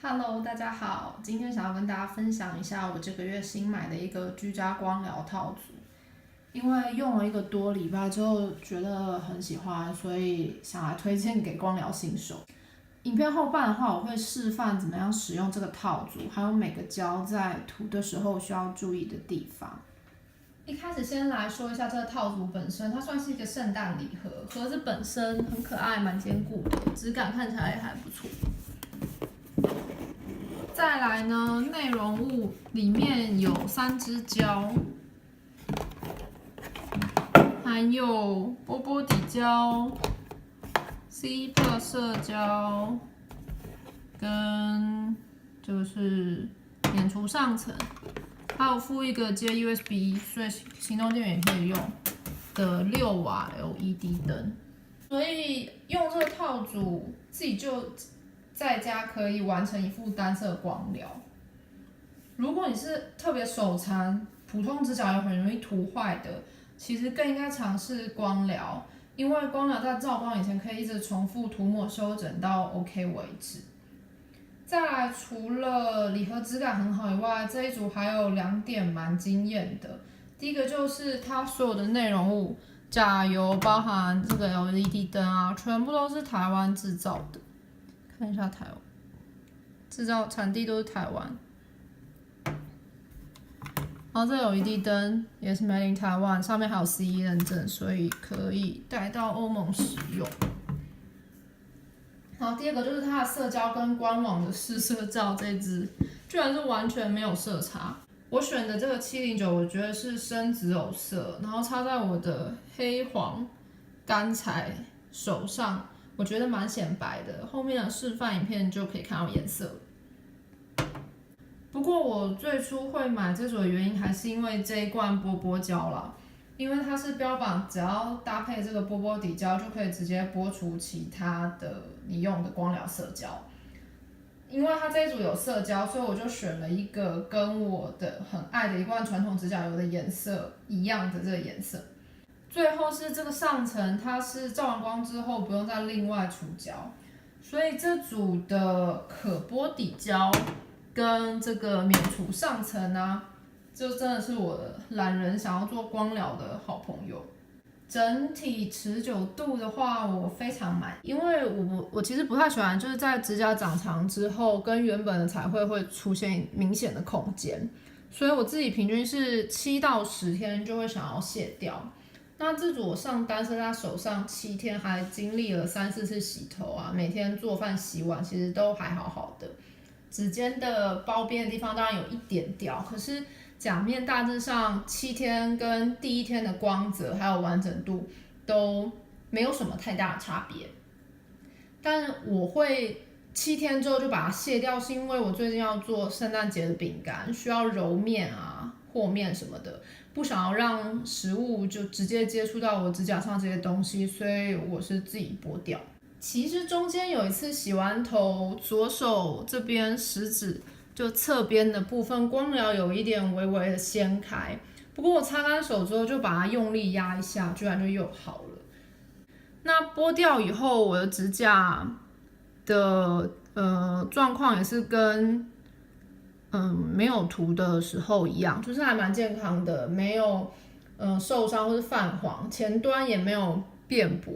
Hello，大家好，今天想要跟大家分享一下我这个月新买的一个居家光疗套组，因为用了1个多礼拜之后觉得很喜欢，所以想来推荐给光疗新手。影片后半的话，我会示范怎么样使用这个套组，还有每个胶在涂的时候需要注意的地方。一开始先来说一下这个套组本身，它算是一个圣诞礼盒，盒子本身很可爱，蛮坚固的，质感看起来也还不错。再来呢，内容物里面有3支胶，还有波波底胶、C+ 色胶，跟就是免除上层，还有附一个接 USB， 所以行动电源也可以用的6瓦 LED 灯。所以用这个套组，自己就在家可以完成一副单色光疗。如果你是特别手残、普通指甲油很容易涂坏的，其实更应该尝试光疗，因为光疗在照光以前可以一直重复涂抹修整到 OK 为止。再来，除了礼盒质感很好以外，这一组还有2点蛮惊艳的。第一个就是它所有的内容物，甲油包含这个 LED 灯啊，全部都是台湾制造的。看一下台湾制造产地都是台湾。然后这 LED 灯也是 Made in Taiwan， 上面还有 CE 认证，所以可以带到欧盟使用。然后第二个就是它的色胶跟官网的试色照这支，居然是完全没有色差。我选的这个709，我觉得是深紫藕色，然后插在我的黑黄干柴手上，我觉得蛮显白的。后面的示范影片就可以看到颜色。不过我最初会买这组的原因，还是因为这一罐波波胶啦，因为它是标榜只要搭配这个波波底胶，就可以直接剥除其他的你用的光疗色胶。因为它这一组有色胶，所以我就选了一个跟我的很爱的一罐传统指甲油的颜色一样的这个颜色。最后是这个上层，它是照完光之后不用再另外除胶，所以这组的可剥底胶跟这个免除上层啊，就真的是我的懒人想要做光疗的好朋友。整体持久度的话，我非常满意，因为我其实不太喜欢，就是在指甲长长之后，跟原本的彩绘会出现明显的空间，所以我自己平均是7到10天就会想要卸掉。那这组我上单是在手上7天，还经历了3、4次洗头啊，每天做饭洗碗，其实都还好好的。指尖的包边的地方当然有一点掉，可是甲面大致上7天跟第1天的光泽还有完整度都没有什么太大的差别。但我会7天之后就把它卸掉，是因为我最近要做圣诞节的饼干，需要揉面啊、和面什么的，不想要让食物就直接接触到我指甲上这些东西，所以我是自己剥掉。其实中间有一次洗完头，左手这边食指就侧边的部分光疗有一点微微的掀开，不过我擦干手之后就把它用力压一下，居然就又好了。那剥掉以后，我的指甲的状况也是跟没有涂的时候一样，就是还蛮健康的，没有受伤或是泛黄，前端也没有变薄。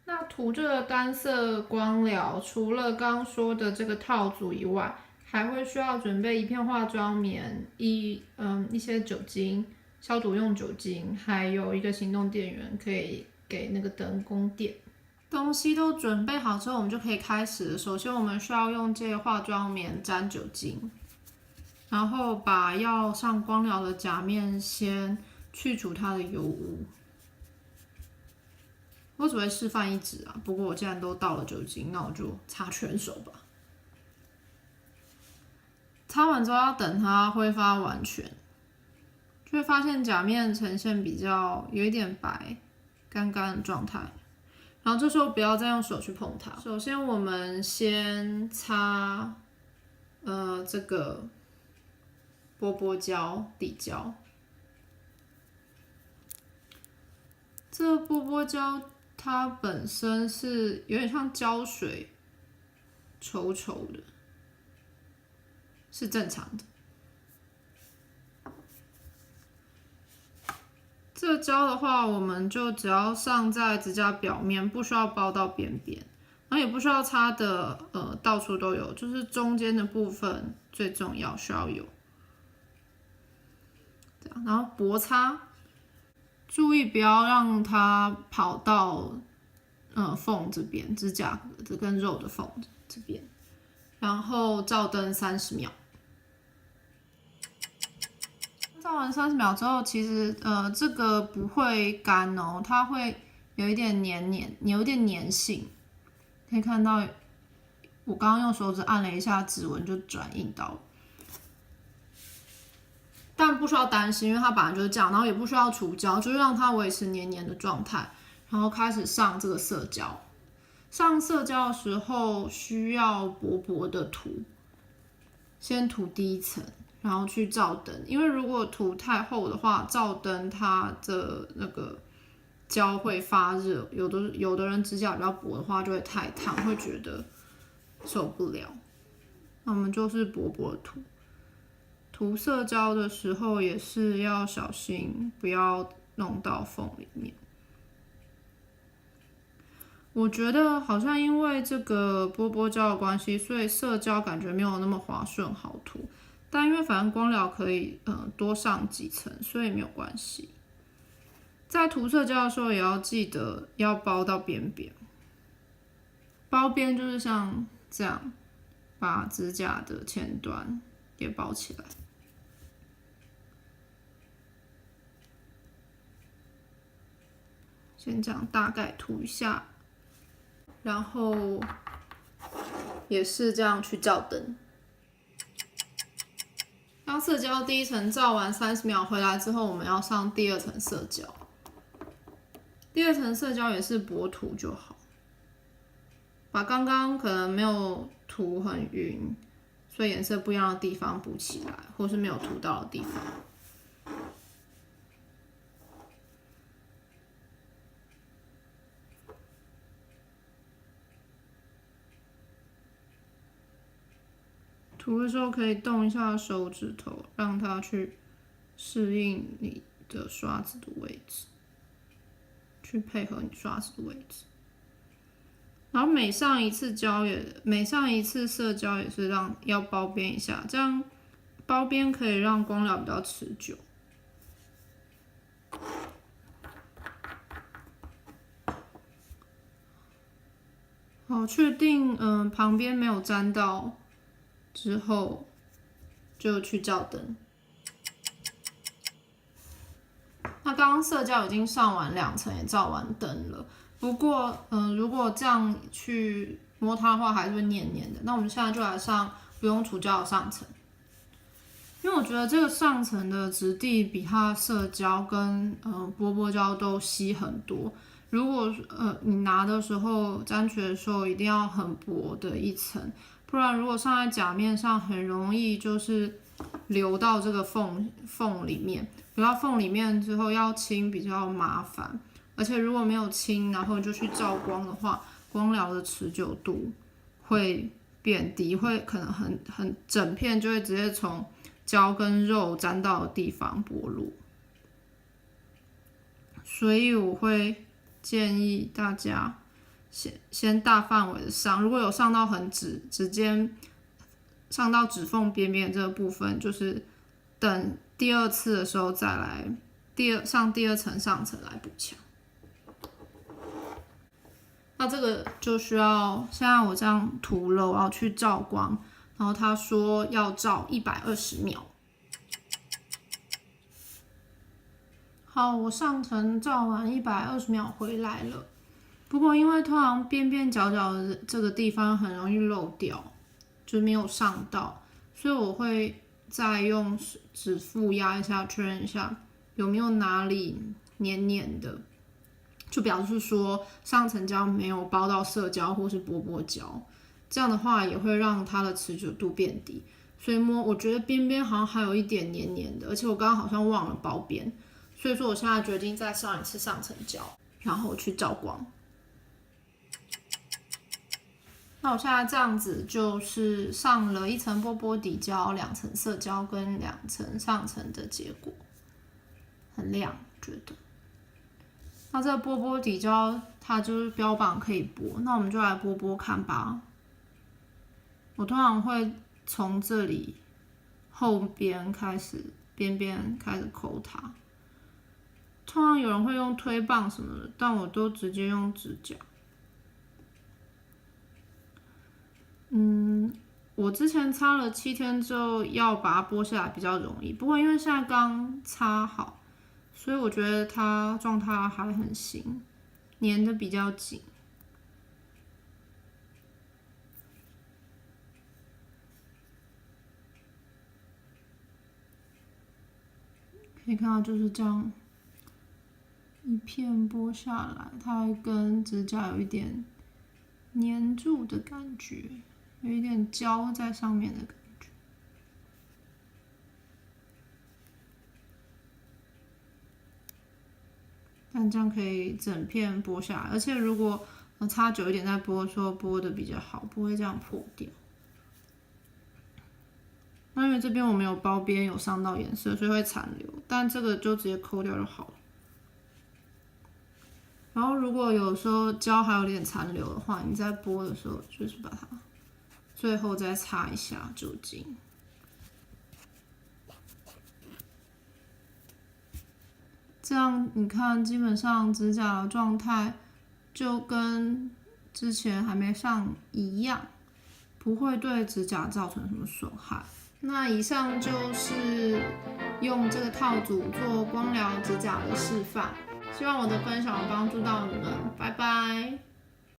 那涂这个单色光疗，除了刚刚说的这个套组以外，还会需要准备1片化妆棉、一些酒精、消毒用酒精，还有一个行动电源，可以给那个灯供电。东西都准备好之后，我们就可以开始了。首先，我们需要用这个化妆棉沾酒精，然后把要上光疗的甲面先去除它的油污。我只会示范1支啊，不过我既然都倒了酒精，那我就擦全手吧。擦完之后要等它挥发完全，就会发现甲面呈现比较有一点白、干干的状态。然后这时候不要再用手去碰它。首先我们先擦这个波波胶底胶，这个波波胶它本身是有点像胶水，稠稠的，是正常的。这个胶的话，我们就只要上在指甲表面，不需要包到边边，然后也不需要擦的到处都有，就是中间的部分最重要，需要有。这样，然后薄擦，注意不要让它跑到缝这边，指甲这跟肉的缝这边，然后照灯30秒。照完30秒之后，其实这个不会干哦，它会有一点有一点黏性。可以看到，我刚刚用手指按了一下指纹就转印到了，但不需要担心，因为它本来就是这样，然后也不需要除胶，就是让它维持黏黏的状态，然后开始上这个色胶。上色胶的时候需要薄薄的涂，先涂第一层。然后去照灯，因为如果涂太厚的话，照灯它的那个胶会发热，有的人指甲比较薄的话就会太烫，会觉得受不了。那我们就是薄薄的涂，涂色胶的时候也是要小心，不要弄到缝里面。我觉得好像因为这个波波胶的关系，所以色胶感觉没有那么滑顺好涂。但因为反正光疗可以多上几层，所以没有关系。在涂色胶的时候也要记得要包到边边，包边就是像这样，把指甲的前端也包起来。先这样大概涂一下，然后也是这样去照灯。当色胶第一层照完30秒回来之后，我们要上第二层色胶。第二层色胶也是薄涂就好，把刚刚可能没有涂很匀，所以颜色不一样的地方补起来，或是没有涂到的地方。涂的时候可以动一下手指头，让它去适应你的刷子的位置，去配合你刷子的位置。然后每上一次色胶也是要包边一下，这样包边可以让光疗比较持久。好，确定旁边没有沾到之后，就去照灯。那刚刚色胶已经上完2层，也照完灯了。不过，如果这样去摸它的话，还是会黏黏的。那我们现在就来上不用除胶的上层，因为我觉得这个上层的质地比它的色胶跟波波胶都稀很多。如果你拿的时候沾取的时候，一定要很薄的一层。不然，如果上在甲面上，很容易就是流到这个缝里面。流到缝里面之后要清比较麻烦，而且如果没有清，然后就去照光的话，光疗的持久度会变低，会可能很整片就会直接从胶跟肉沾到的地方剥落。所以我会建议大家先大范围的上，如果有上到指尖上到指缝边边这个部分，就是等第2次的时候再来上第2层上层来补强。那这个就需要现在我这样涂了，我要去照光，然后他说要照120秒。好，我上层照完120秒回来了。不过因为通常边边角角的这个地方很容易漏掉，就没有上到，所以我会再用指腹压一下，确认一下有没有哪里黏黏的，就表示说上层胶没有包到色胶或是波波胶，这样的话也会让它的持久度变低。所以我觉得边边好像还有一点黏黏的，而且我刚刚好像忘了包边，所以说我现在决定再上一次上层胶，然后去照光。那我现在这样子就是上了1层波波底胶、2层色胶跟2层上层的结果，很亮，觉得。那这个波波底胶它就是标榜可以拨，那我们就来拨拨看吧。我通常会从这里后边开始，边边开始抠它。通常有人会用推棒什么的，但我都直接用指甲。我之前擦了7天之后，要把它剥下来比较容易。不过因为现在刚擦好，所以我觉得它状态还很行，粘的比较紧。可以看到就是这样一片剥下来，它会跟指甲有一点粘住的感觉。有一点胶在上面的感觉，但这样可以整片剥下来，而且如果擦久一点再剥的时候，剥的比较好，不会这样破掉。那因为这边我没有包边有伤到颜色，所以会残留，但这个就直接抠掉就好了。然后如果有时候胶还有点残留的话，你在剥的时候就是把它最后再擦一下酒精，这样你看，基本上指甲的状态就跟之前还没上一样，不会对指甲造成什么损害。那以上就是用这个套组做光疗指甲的示范，希望我的分享有帮助到你们，拜拜。